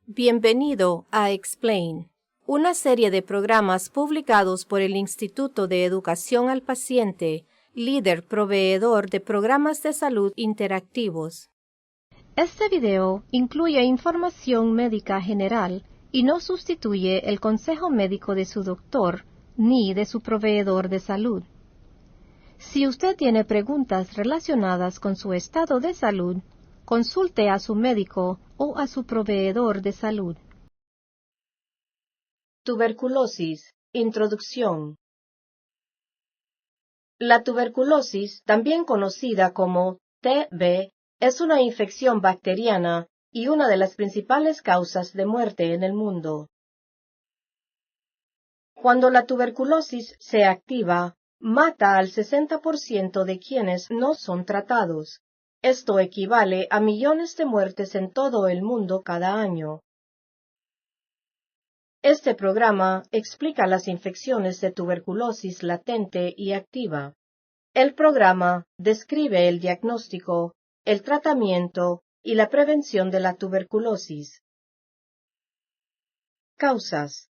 Bienvenido a Explain, una serie de programas publicados por el Instituto de Educación al Paciente, líder proveedor de programas de salud interactivos. Este video incluye información médica general y no sustituye el consejo médico de su doctor ni de su proveedor de salud. Si usted tiene preguntas relacionadas con su estado de salud, consulte a su médico o a su proveedor de salud. Tuberculosis. Introducción. La tuberculosis, también conocida como TB, es una infección bacteriana y una de las principales causas de muerte en el mundo. Cuando la tuberculosis se activa, mata al 60% de quienes no son tratados. Esto equivale a millones de muertes en todo el mundo cada año. Este programa explica las infecciones de tuberculosis latente y activa. El programa describe el diagnóstico, el tratamiento y la prevención de la tuberculosis. Causas.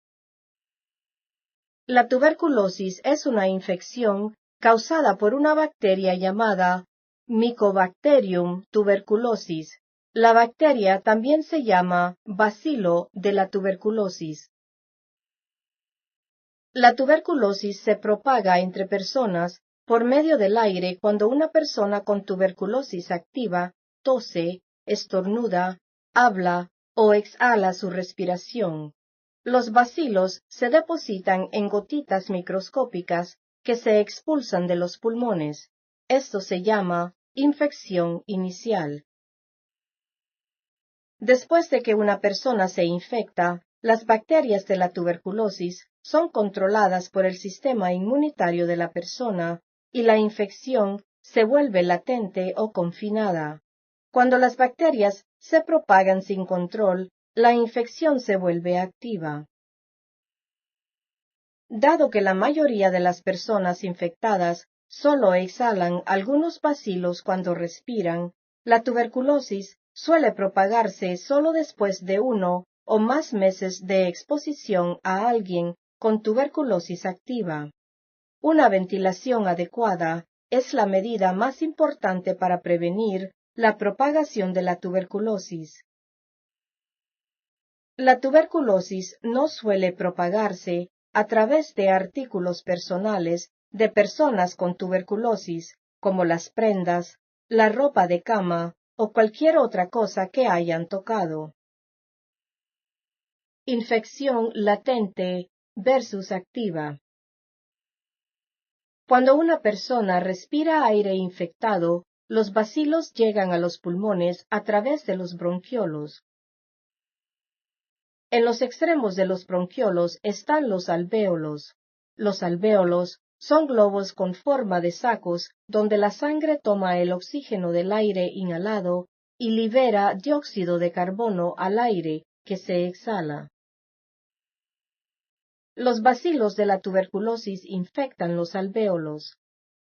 La tuberculosis es una infección causada por una bacteria llamada Mycobacterium tuberculosis. La bacteria también se llama bacilo de la tuberculosis. La tuberculosis se propaga entre personas por medio del aire cuando una persona con tuberculosis activa tose, estornuda, habla o exhala su respiración. Los bacilos se depositan en gotitas microscópicas que se expulsan de los pulmones. Esto se llama infección inicial. Después de que una persona se infecta, las bacterias de la tuberculosis son controladas por el sistema inmunitario de la persona y la infección se vuelve latente o confinada. Cuando las bacterias se propagan sin control, la infección se vuelve activa. Dado que la mayoría de las personas infectadas solo exhalan algunos bacilos cuando respiran, la tuberculosis suele propagarse solo después de 1 o más meses de exposición a alguien con tuberculosis activa. Una ventilación adecuada es la medida más importante para prevenir la propagación de la tuberculosis. La tuberculosis no suele propagarse a través de artículos personales de personas con tuberculosis, como las prendas, la ropa de cama o cualquier otra cosa que hayan tocado. Infección latente versus activa. Cuando una persona respira aire infectado, los bacilos llegan a los pulmones a través de los bronquiolos. En los extremos de los bronquiolos están los alvéolos. Los alvéolos son globos con forma de sacos donde la sangre toma el oxígeno del aire inhalado y libera dióxido de carbono al aire que se exhala. Los bacilos de la tuberculosis infectan los alvéolos.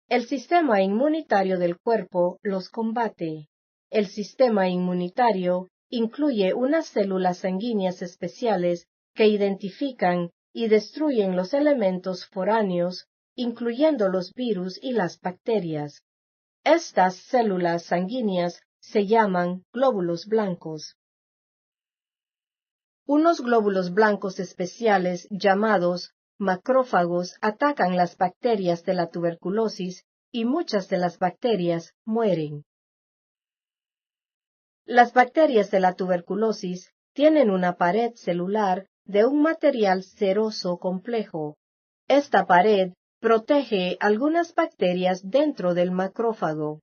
El sistema inmunitario del cuerpo los combate. El sistema inmunitario incluye unas células sanguíneas especiales que identifican y destruyen los elementos foráneos, incluyendo los virus y las bacterias. Estas células sanguíneas se llaman glóbulos blancos. Unos glóbulos blancos especiales llamados macrófagos atacan las bacterias de la tuberculosis y muchas de las bacterias mueren. Las bacterias de la tuberculosis tienen una pared celular de un material ceroso complejo. Esta pared protege algunas bacterias dentro del macrófago.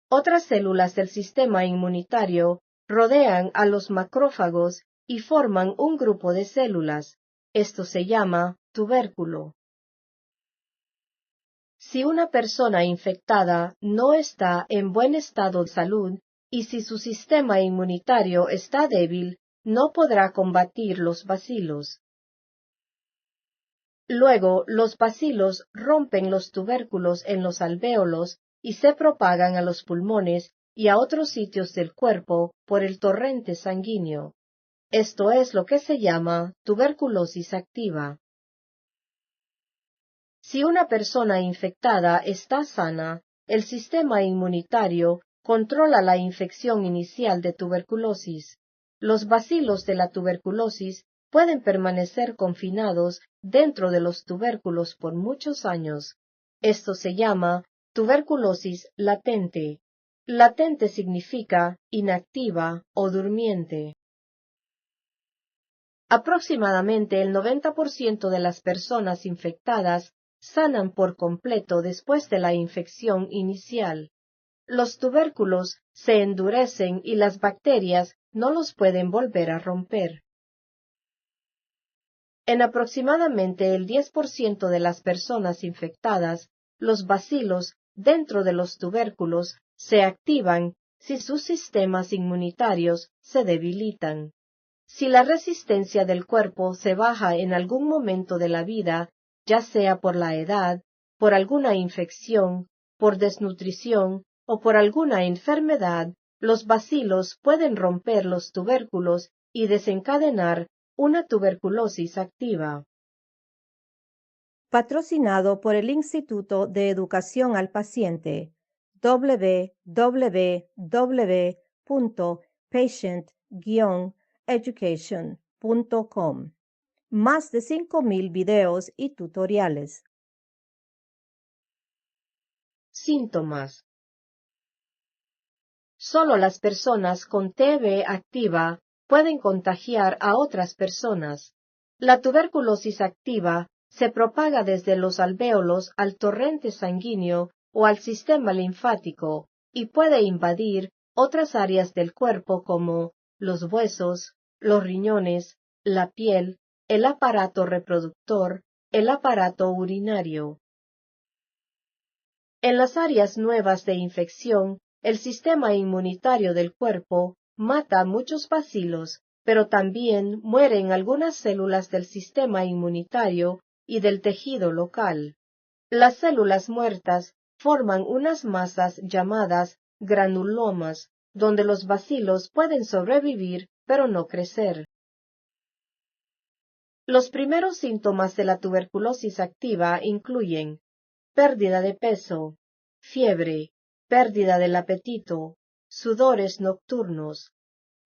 Otras células del sistema inmunitario rodean a los macrófagos y forman un grupo de células. Esto se llama tubérculo. Si una persona infectada no está en buen estado de salud y si su sistema inmunitario está débil, no podrá combatir los bacilos. Luego, los bacilos rompen los tubérculos en los alvéolos y se propagan a los pulmones y a otros sitios del cuerpo por el torrente sanguíneo. Esto es lo que se llama tuberculosis activa. Si una persona infectada está sana, el sistema inmunitario controla la infección inicial de tuberculosis. Los bacilos de la tuberculosis pueden permanecer confinados dentro de los tubérculos por muchos años. Esto se llama tuberculosis latente. Latente significa inactiva o durmiente. Aproximadamente el 90% de las personas infectadas sanan por completo después de la infección inicial. Los tubérculos se endurecen y las bacterias no los pueden volver a romper. En aproximadamente el 10% de las personas infectadas, los bacilos dentro de los tubérculos se activan si sus sistemas inmunitarios se debilitan. Si la resistencia del cuerpo se baja en algún momento de la vida, ya sea por la edad, por alguna infección, por desnutrición o por alguna enfermedad, los bacilos pueden romper los tubérculos y desencadenar una tuberculosis activa. Patrocinado por el Instituto de Educación al Paciente, www.patient-education.com. Más de 5,000 videos y tutoriales. Síntomas. Solo las personas con TB activa pueden contagiar a otras personas. La tuberculosis activa se propaga desde los alvéolos al torrente sanguíneo o al sistema linfático y puede invadir otras áreas del cuerpo como los huesos, los riñones, la piel, el aparato reproductor, el aparato urinario. En las áreas nuevas de infección, el sistema inmunitario del cuerpo mata muchos bacilos, pero también mueren algunas células del sistema inmunitario y del tejido local. Las células muertas forman unas masas llamadas granulomas, donde los bacilos pueden sobrevivir pero no crecer. Los primeros síntomas de la tuberculosis activa incluyen pérdida de peso, fiebre, pérdida del apetito, sudores nocturnos.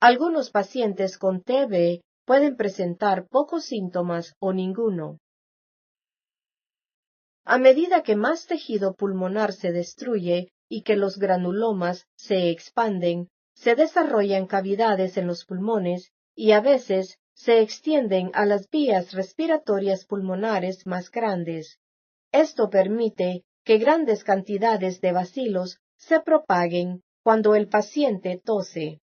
Algunos pacientes con TB pueden presentar pocos síntomas o ninguno. A medida que más tejido pulmonar se destruye y que los granulomas se expanden, se desarrollan cavidades en los pulmones y a veces se extienden a las vías respiratorias pulmonares más grandes. Esto permite que grandes cantidades de bacilos se propaguen cuando el paciente tose.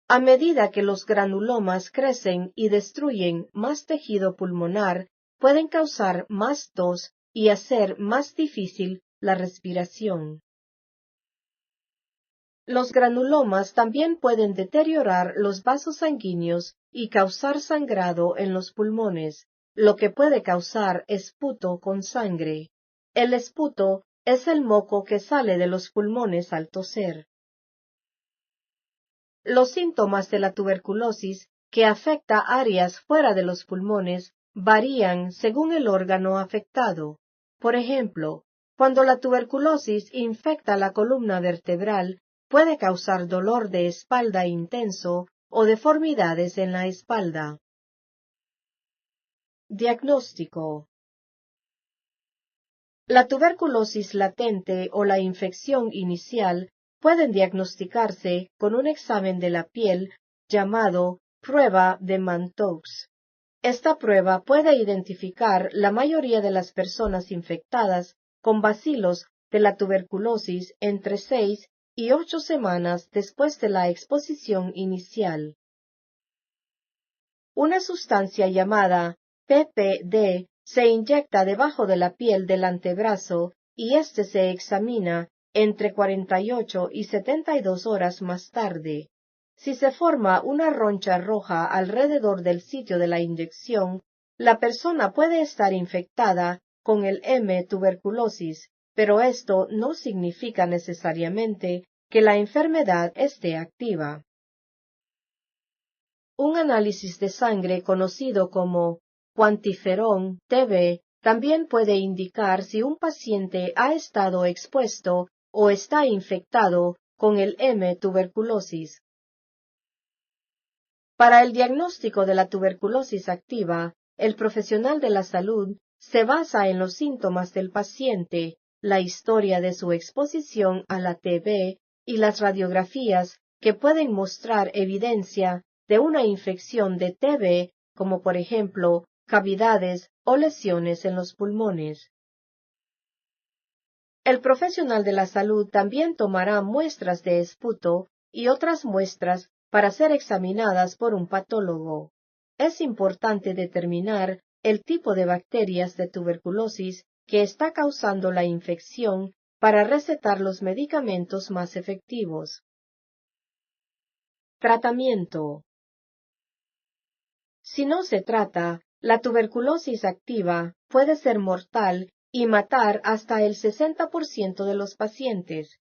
A medida que los granulomas crecen y destruyen más tejido pulmonar, pueden causar más tos y hacer más difícil la respiración. Los granulomas también pueden deteriorar los vasos sanguíneos y causar sangrado en los pulmones, lo que puede causar esputo con sangre. El esputo es el moco que sale de los pulmones al toser. Los síntomas de la tuberculosis que afecta áreas fuera de los pulmones varían según el órgano afectado. Por ejemplo, cuando la tuberculosis infecta la columna vertebral, puede causar dolor de espalda intenso o deformidades en la espalda. Diagnóstico. La tuberculosis latente o la infección inicial pueden diagnosticarse con un examen de la piel llamado prueba de Mantoux. Esta prueba puede identificar la mayoría de las personas infectadas con bacilos de la tuberculosis entre 6 y 8 semanas después de la exposición inicial. Una sustancia llamada PPD se inyecta debajo de la piel del antebrazo y éste se examina entre 48 y 72 horas más tarde. Si se forma una roncha roja alrededor del sitio de la inyección, la persona puede estar infectada con el M. tuberculosis, pero esto no significa necesariamente que la enfermedad esté activa. Un análisis de sangre conocido como cuantiferón TB también puede indicar si un paciente ha estado expuesto o está infectado con el M. tuberculosis. Para el diagnóstico de la tuberculosis activa, el profesional de la salud se basa en los síntomas del paciente, la historia de su exposición a la TB y las radiografías que pueden mostrar evidencia de una infección de TB, como por ejemplo cavidades o lesiones en los pulmones. El profesional de la salud también tomará muestras de esputo y otras muestras para ser examinadas por un patólogo. Es importante determinar el tipo de bacterias de tuberculosis que está causando la infección para recetar los medicamentos más efectivos. Tratamiento. Si no se trata, la tuberculosis activa puede ser mortal y matar hasta el 60% de los pacientes.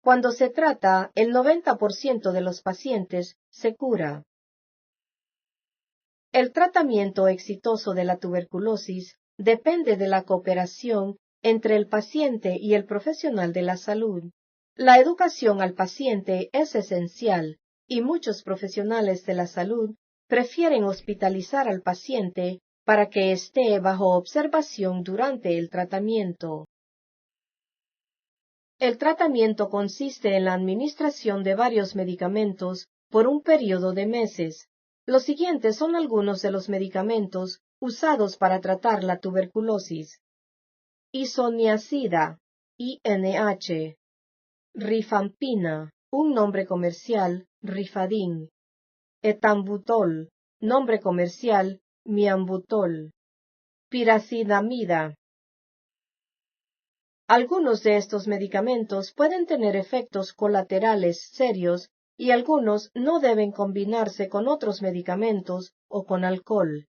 Cuando se trata, el 90% de los pacientes se cura. El tratamiento exitoso de la tuberculosis depende de la cooperación entre el paciente y el profesional de la salud. La educación al paciente es esencial y muchos profesionales de la salud prefieren hospitalizar al paciente para que esté bajo observación durante el tratamiento. El tratamiento consiste en la administración de varios medicamentos por un periodo de meses. Los siguientes son algunos de los medicamentos usados para tratar la tuberculosis: isoniazida, INH, rifampina, un nombre comercial, Rifadin, etambutol, nombre comercial, Miambutol, piracidamida. Algunos de estos medicamentos pueden tener efectos colaterales serios y algunos no deben combinarse con otros medicamentos o con alcohol.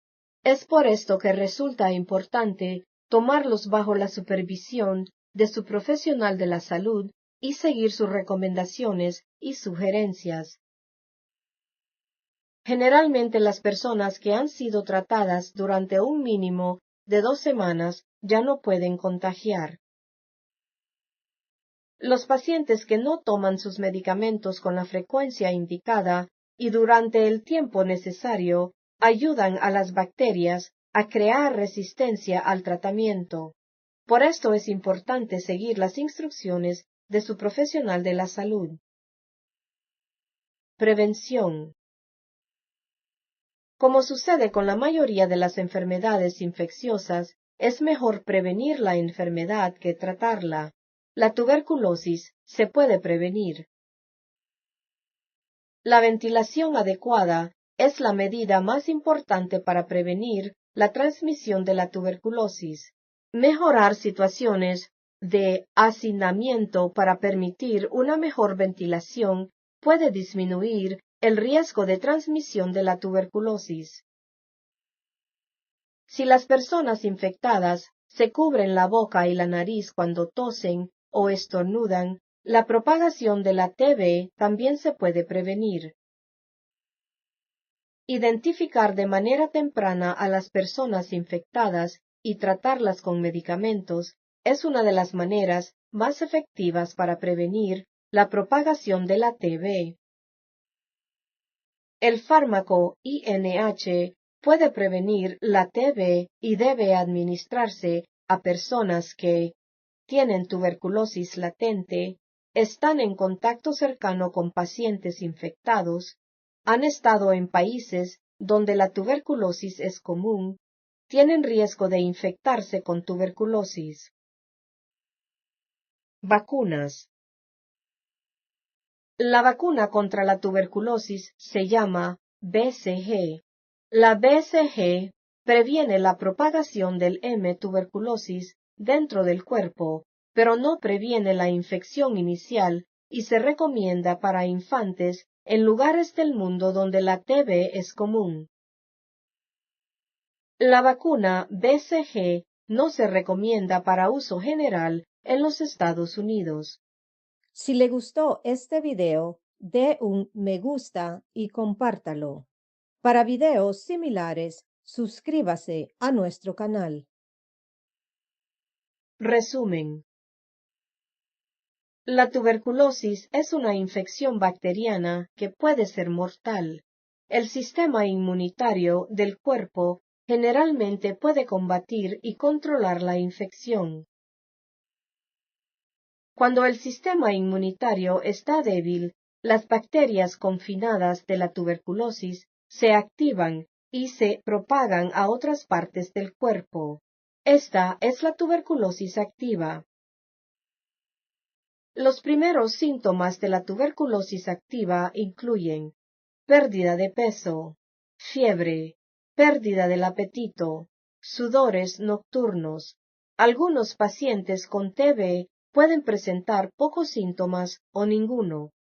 Es por esto que resulta importante tomarlos bajo la supervisión de su profesional de la salud y seguir sus recomendaciones y sugerencias. Generalmente las personas que han sido tratadas durante un mínimo de 2 semanas ya no pueden contagiar. Los pacientes que no toman sus medicamentos con la frecuencia indicada y durante el tiempo necesario ayudan a las bacterias a crear resistencia al tratamiento. Por esto es importante seguir las instrucciones de su profesional de la salud. Prevención. Como sucede con la mayoría de las enfermedades infecciosas, es mejor prevenir la enfermedad que tratarla. La tuberculosis se puede prevenir. La ventilación adecuada es la medida más importante para prevenir la transmisión de la tuberculosis. Mejorar situaciones de hacinamiento para permitir una mejor ventilación puede disminuir el riesgo de transmisión de la tuberculosis. Si las personas infectadas se cubren la boca y la nariz cuando tosen o estornudan, la propagación de la TB también se puede prevenir. Identificar de manera temprana a las personas infectadas y tratarlas con medicamentos es una de las maneras más efectivas para prevenir la propagación de la TB. El fármaco INH puede prevenir la TB y debe administrarse a personas que tienen tuberculosis latente, están en contacto cercano con pacientes infectados, han estado en países donde la tuberculosis es común, tienen riesgo de infectarse con tuberculosis. Vacunas. La vacuna contra la tuberculosis se llama BCG. La BCG previene la propagación del M. tuberculosis dentro del cuerpo, pero no previene la infección inicial y se recomienda para infantes en lugares del mundo donde la TB es común. La vacuna BCG no se recomienda para uso general en los Estados Unidos. Si le gustó este video, dé un me gusta y compártalo. Para videos similares, suscríbase a nuestro canal. Resumen. La tuberculosis es una infección bacteriana que puede ser mortal. El sistema inmunitario del cuerpo generalmente puede combatir y controlar la infección. Cuando el sistema inmunitario está débil, las bacterias confinadas de la tuberculosis se activan y se propagan a otras partes del cuerpo. Esta es la tuberculosis activa. Los primeros síntomas de la tuberculosis activa incluyen pérdida de peso, fiebre, pérdida del apetito, sudores nocturnos. Algunos pacientes con TB pueden presentar pocos síntomas o ninguno.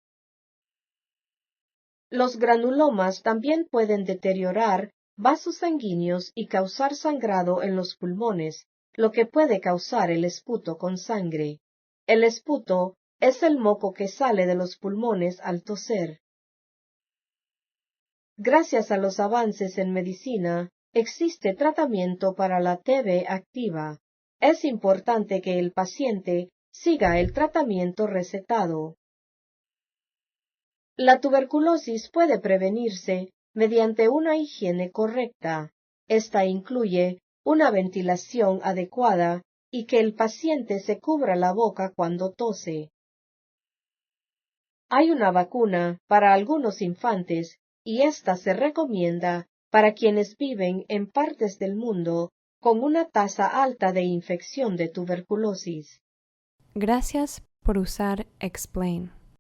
Los granulomas también pueden deteriorar vasos sanguíneos y causar sangrado en los pulmones, lo que puede causar el esputo con sangre. El esputo es el moco que sale de los pulmones al toser. Gracias a los avances en medicina, existe tratamiento para la TB activa. Es importante que el paciente siga el tratamiento recetado. La tuberculosis puede prevenirse mediante una higiene correcta. Esta incluye una ventilación adecuada y que el paciente se cubra la boca cuando tose. Hay una vacuna para algunos infantes y esta se recomienda para quienes viven en partes del mundo con una tasa alta de infección de tuberculosis. Gracias por usar Explain.